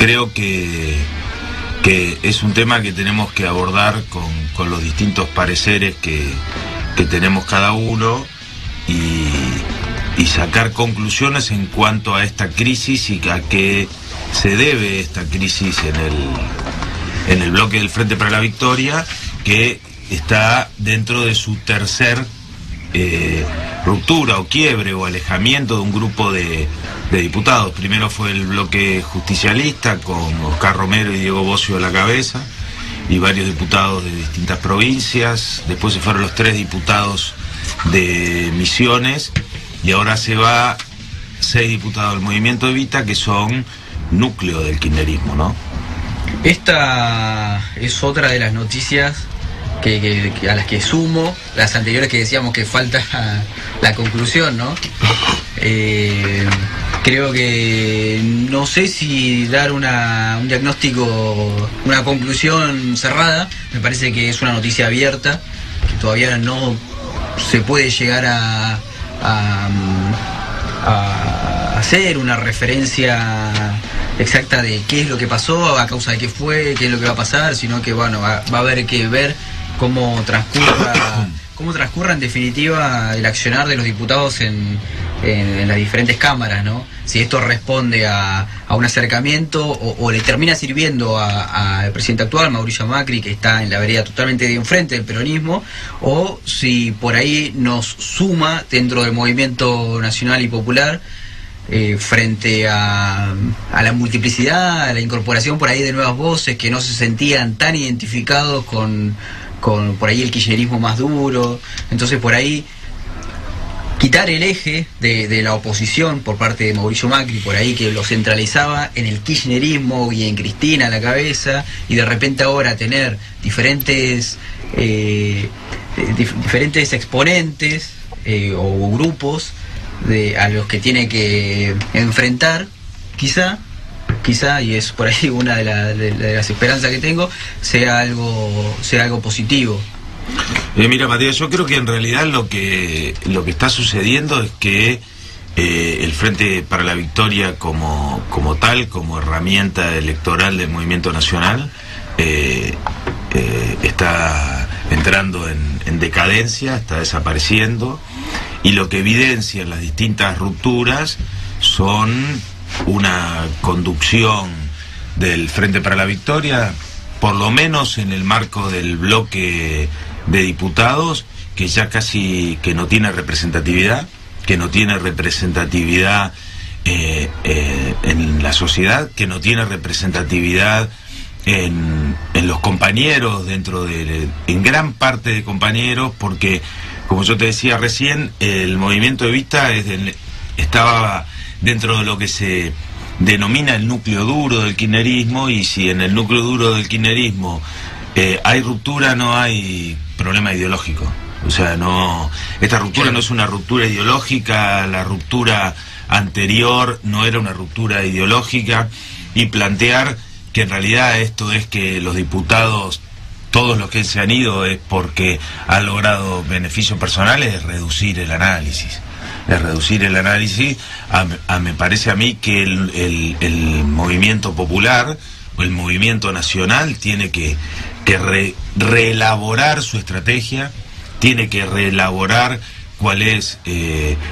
creo que es un tema que tenemos que abordar con los distintos pareceres que tenemos cada uno y sacar conclusiones en cuanto a esta crisis y a qué se debe esta crisis en el bloque del Frente para la Victoria, que está dentro de su tercer ruptura o quiebre o alejamiento de un grupo de diputados. Primero fue el bloque justicialista con Oscar Romero y Diego Bocio a la cabeza y varios diputados de distintas provincias. Después se fueron los 3 diputados de Misiones y ahora se va 6 diputados del Movimiento Evita, que son núcleo del kirchnerismo, ¿no? Esta es otra de las noticias que a las que sumo las anteriores que decíamos que falta la conclusión, ¿no? Creo que no sé si dar un diagnóstico, una conclusión cerrada. Me parece que es una noticia abierta, que todavía no se puede llegar a hacer una referencia exacta de qué es lo que pasó, a causa de qué fue, qué es lo que va a pasar, sino que bueno, va a haber que ver cómo transcurra en definitiva el accionar de los diputados en las diferentes cámaras, ¿no? Si esto responde a un acercamiento o le termina sirviendo al presidente actual, Mauricio Macri, que está en la vereda totalmente de enfrente del peronismo, o si por ahí nos suma dentro del movimiento nacional y popular, frente a la multiplicidad, a la incorporación por ahí de nuevas voces que no se sentían tan identificados con por ahí el kirchnerismo más duro. Entonces por ahí quitar el eje de la oposición por parte de Mauricio Macri, por ahí que lo centralizaba en el kirchnerismo y en Cristina a la cabeza, y de repente ahora tener diferentes exponentes o grupos a los que tiene que enfrentar, quizá, y es por ahí una de las esperanzas que tengo, sea algo positivo. Mira, Matías, yo creo que en realidad lo que está sucediendo es que el Frente para la Victoria como tal, como herramienta electoral del Movimiento Nacional, está entrando en decadencia, está desapareciendo, y lo que evidencian las distintas rupturas son una conducción del Frente para la Victoria, por lo menos en el marco del bloque de diputados, que ya casi que no tiene representatividad, en la sociedad, que no tiene representatividad en los compañeros, en gran parte de compañeros, porque como yo te decía recién, el movimiento Evita estaba dentro de lo que se denomina el núcleo duro del kirchnerismo, y si en el núcleo duro del kirchnerismo hay ruptura, no hay problema ideológico. O sea, esta ruptura no es una ruptura ideológica, la ruptura anterior no era una ruptura ideológica, y plantear que en realidad esto es que los diputados, todos los que se han ido, es porque han logrado beneficios personales, es reducir el análisis. Me parece a mí que el movimiento popular o el movimiento nacional tiene que reelaborar su estrategia, tiene que reelaborar cuál es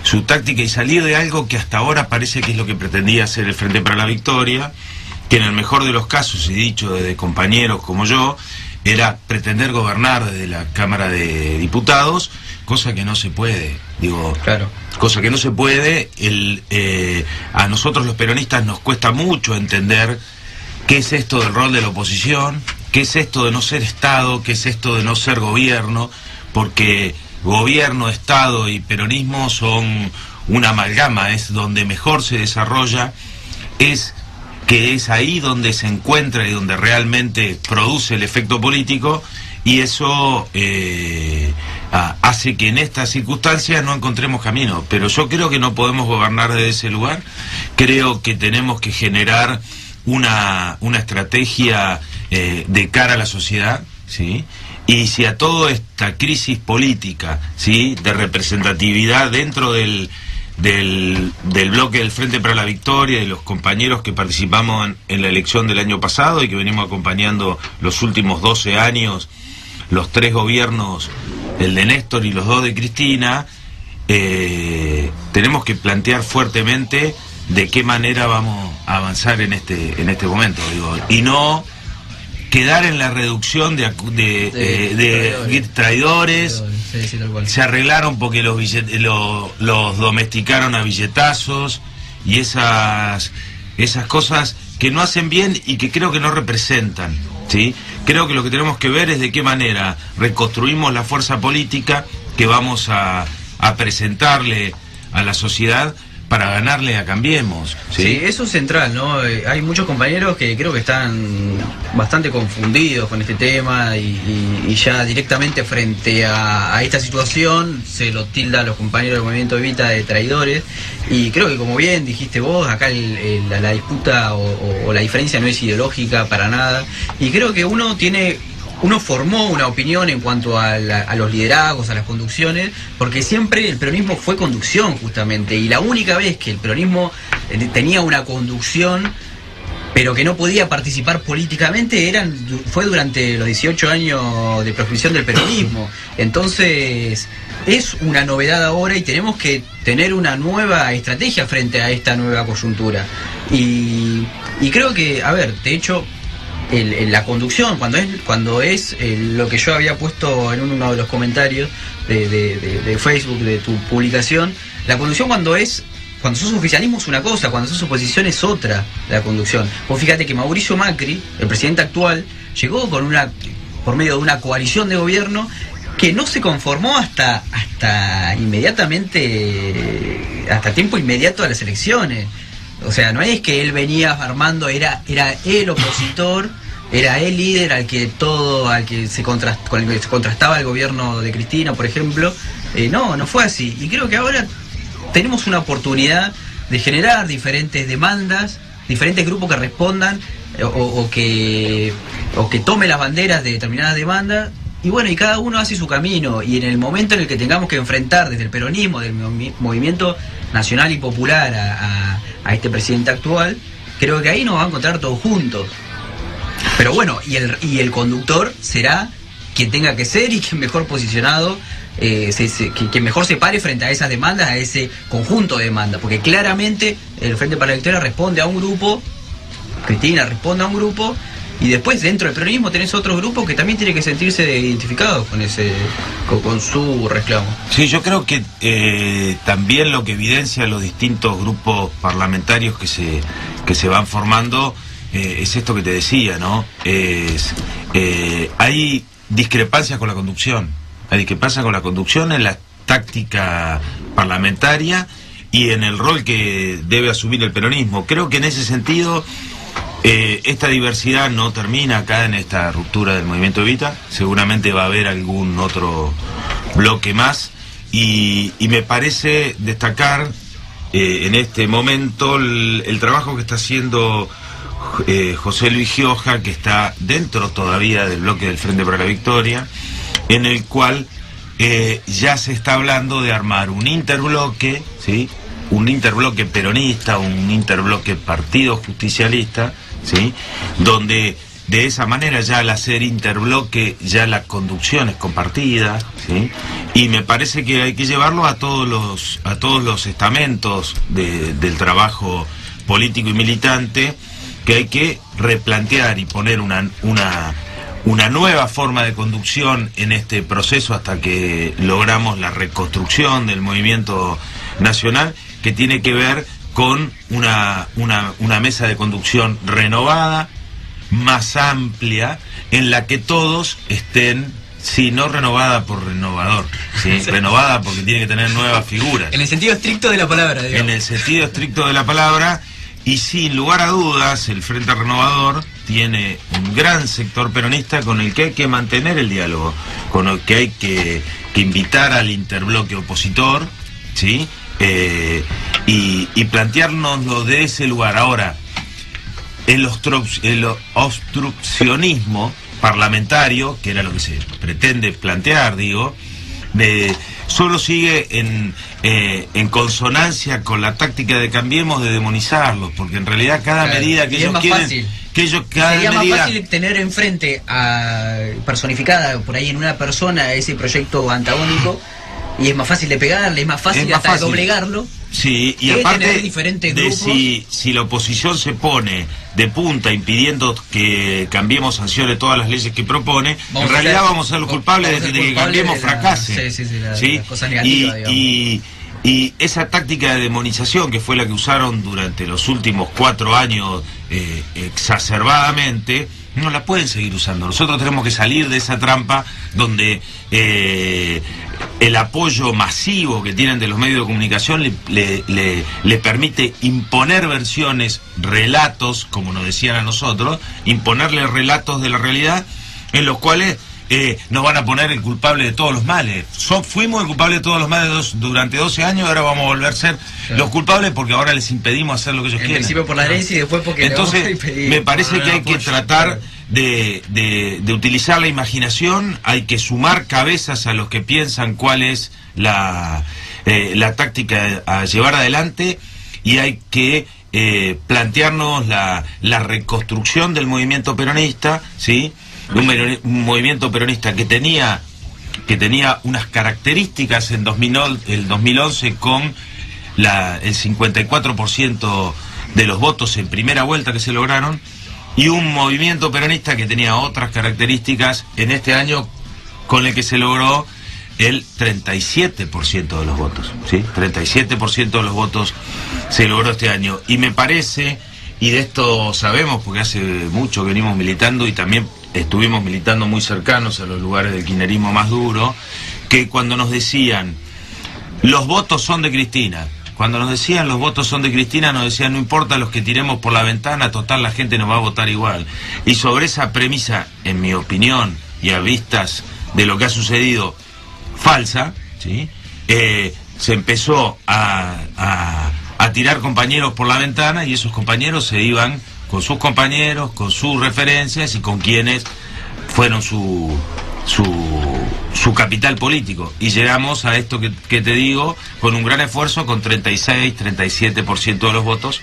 su táctica, y salir de algo que hasta ahora parece que es lo que pretendía hacer el Frente para la Victoria, que en el mejor de los casos, y dicho desde compañeros como yo, era pretender gobernar desde la Cámara de Diputados, cosa que no se puede, claro. Cosa que no se puede. A nosotros los peronistas nos cuesta mucho entender qué es esto del rol de la oposición, qué es esto de no ser Estado, qué es esto de no ser gobierno, porque gobierno, Estado y peronismo son una amalgama, es donde mejor se desarrolla, es ahí donde se encuentra y donde realmente produce el efecto político, y eso hace que en estas circunstancias no encontremos camino. Pero yo creo que no podemos gobernar desde ese lugar, creo que tenemos que generar una estrategia de cara a la sociedad, ¿sí? Y si a toda esta crisis política, ¿sí?, de representatividad dentro del del bloque del Frente para la Victoria, de los compañeros que participamos en la elección del año pasado y que venimos acompañando los últimos 12 años, los 3 gobiernos, el de Néstor y los 2 de Cristina, tenemos que plantear fuertemente de qué manera vamos a avanzar en este momento, digo, y no quedar en la reducción de traidores. Sí, tal cual. Se arreglaron porque los domesticaron a billetazos y esas cosas que no hacen bien y que creo que no representan, ¿sí? Creo que lo que tenemos que ver es de qué manera reconstruimos la fuerza política que vamos a presentarle a la sociedad para ganarle a Cambiemos, ¿sí? Sí, eso es central, ¿no? Hay muchos compañeros que creo que están bastante confundidos con este tema y ya directamente frente a esta situación se lo tilda a los compañeros del Movimiento Evita de traidores, y creo que, como bien dijiste vos, acá la disputa o la diferencia no es ideológica para nada, y creo que uno formó una opinión en cuanto a los liderazgos, a las conducciones, porque siempre el peronismo fue conducción, justamente, y la única vez que el peronismo tenía una conducción, pero que no podía participar políticamente, fue durante los 18 años de proscripción del peronismo. Entonces, es una novedad ahora y tenemos que tener una nueva estrategia frente a esta nueva coyuntura. Y creo que, a ver, de hecho, la conducción, cuando es lo que yo había puesto en uno de los comentarios de Facebook, de tu publicación, la conducción cuando sos oficialismo es una cosa, cuando sos oposición es otra la conducción. Vos fíjate que Mauricio Macri, el presidente actual, llegó por medio de una coalición de gobierno que no se conformó hasta tiempo inmediato a las elecciones. O sea, no es que él venía armando, era el opositor, era el líder con el que se contrastaba el gobierno de Cristina, por ejemplo. No fue así. Y creo que ahora tenemos una oportunidad de generar diferentes demandas, diferentes grupos que respondan o que tomen las banderas de determinadas demandas. Y bueno, y cada uno hace su camino, y en el momento en el que tengamos que enfrentar desde el peronismo, del movimiento nacional y popular a este presidente actual, creo que ahí nos va a encontrar todos juntos. Pero bueno, y el conductor será quien tenga que ser y quien mejor posicionado, que mejor se pare frente a esas demandas, a ese conjunto de demandas, porque claramente el Frente para la Victoria responde a un grupo, Cristina responde a un grupo, y después dentro del peronismo tenés otros grupos que también tienen que sentirse identificados con su reclamo. Sí, yo creo que también lo que evidencia los distintos grupos parlamentarios que se van formando es esto que te decía, ¿no? Hay discrepancias con la conducción. Hay discrepancias con la conducción en la táctica parlamentaria y en el rol que debe asumir el peronismo. Creo que en ese sentido esta diversidad no termina acá en esta ruptura del movimiento Evita. Seguramente va a haber algún otro bloque más y me parece destacar en este momento el trabajo que está haciendo José Luis Gioja, que está dentro todavía del bloque del Frente para la Victoria, en el cual ya se está hablando de armar un interbloque, ¿sí? Un interbloque peronista, un interbloque partido justicialista, ¿sí? Donde de esa manera ya al hacer interbloque ya la conducción es compartida, ¿sí? Y me parece que hay que llevarlo a todos los estamentos del trabajo político y militante, que hay que replantear y poner una nueva forma de conducción en este proceso hasta que logramos la reconstrucción del movimiento nacional, que tiene que ver con una mesa de conducción renovada, más amplia, en la que todos estén, sí, no renovada por renovador, ¿sí? Renovada porque tiene que tener nuevas figuras. En el sentido estricto de la palabra, digamos. En el sentido estricto de la palabra, y sin lugar a dudas, el Frente Renovador tiene un gran sector peronista con el que hay que mantener el diálogo, con el que hay que invitar al interbloque opositor, ¿sí? Y planteárnoslo de ese lugar. Ahora, el obstruccionismo parlamentario, que era lo que se pretende plantear, digo, solo sigue en consonancia con la táctica de Cambiemos de demonizarlos, porque en realidad cada medida que ellos quieren... Fácil. Cada sería medida... más fácil tener enfrente personificada por ahí en una persona ese proyecto antagónico, y es más fácil de pegarle, es más fácil hasta doblegarlo. Sí, y aparte de si la oposición se pone de punta impidiendo que Cambiemos sancione todas las leyes que propone, en realidad vamos a ser los culpables de que Cambiemos fracase. ¿Sí? Las cosas negativas, y esa táctica de demonización, que fue la que usaron durante los últimos 4 años exacerbadamente, no la pueden seguir usando. Nosotros tenemos que salir de esa trampa donde el apoyo masivo que tienen de los medios de comunicación le permite imponer versiones, relatos, como nos decían a nosotros, imponerle relatos de la realidad en los cuales nos van a poner el culpable de todos los males. Fuimos el culpable de todos los males durante 12 años, ahora vamos a volver a ser los culpables porque ahora les impedimos hacer lo que ellos quieren. En principio por la herencia y después porque... Entonces, me parece que hay que tratar de utilizar la imaginación, hay que sumar cabezas a los que piensan cuál es la táctica a llevar adelante, y hay que plantearnos la reconstrucción del movimiento peronista, ¿sí? Un movimiento peronista que tenía unas características en el 2011 con el 54% de los votos en primera vuelta que se lograron, y un movimiento peronista que tenía otras características en este año con el que se logró el 37% de los votos, ¿sí? 37% de los votos se logró este año, y me parece, y de esto sabemos porque hace mucho que venimos militando y también estuvimos militando muy cercanos a los lugares del kirchnerismo más duro, que cuando nos decían los votos son de Cristina, nos decían nos decían no importa los que tiremos por la ventana, total la gente nos va a votar igual. Y sobre esa premisa, en mi opinión, y a vistas de lo que ha sucedido, falsa, ¿sí? Se empezó a tirar compañeros por la ventana, y esos compañeros se iban con sus compañeros, con sus referencias y con quienes fueron su capital político, y llegamos a esto que te digo, con un gran esfuerzo, con 36-37% de los votos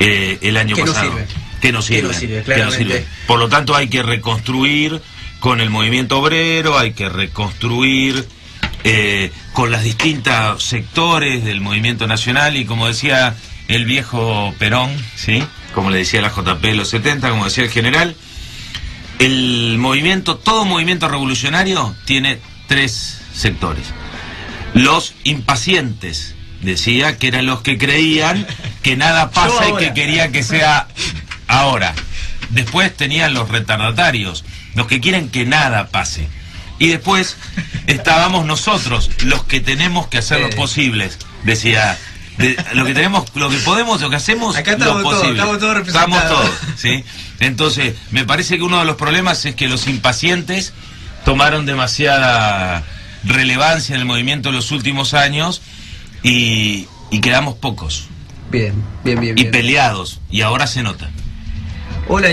el año pasado. Que no sirve. Por lo tanto, hay que reconstruir con el movimiento obrero, hay que reconstruir con los distintos sectores del movimiento nacional, y como decía el viejo Perón, ¿sí? Como le decía la JP de los 70, como decía el general, todo movimiento revolucionario tiene 3 sectores. Los impacientes, decía, que eran los que creían que nada pasa y que querían que sea ahora. Después tenían los retardatarios, los que quieren que nada pase. Y después estábamos nosotros, los que tenemos que hacer lo posible, decía. Lo que podemos, lo que hacemos, acá lo posible. Estamos todos representados. Estamos todos, ¿sí? Entonces, me parece que uno de los problemas es que los impacientes tomaron demasiada relevancia en el movimiento en los últimos años, y quedamos pocos. Bien. Y peleados, y ahora se nota. Hola,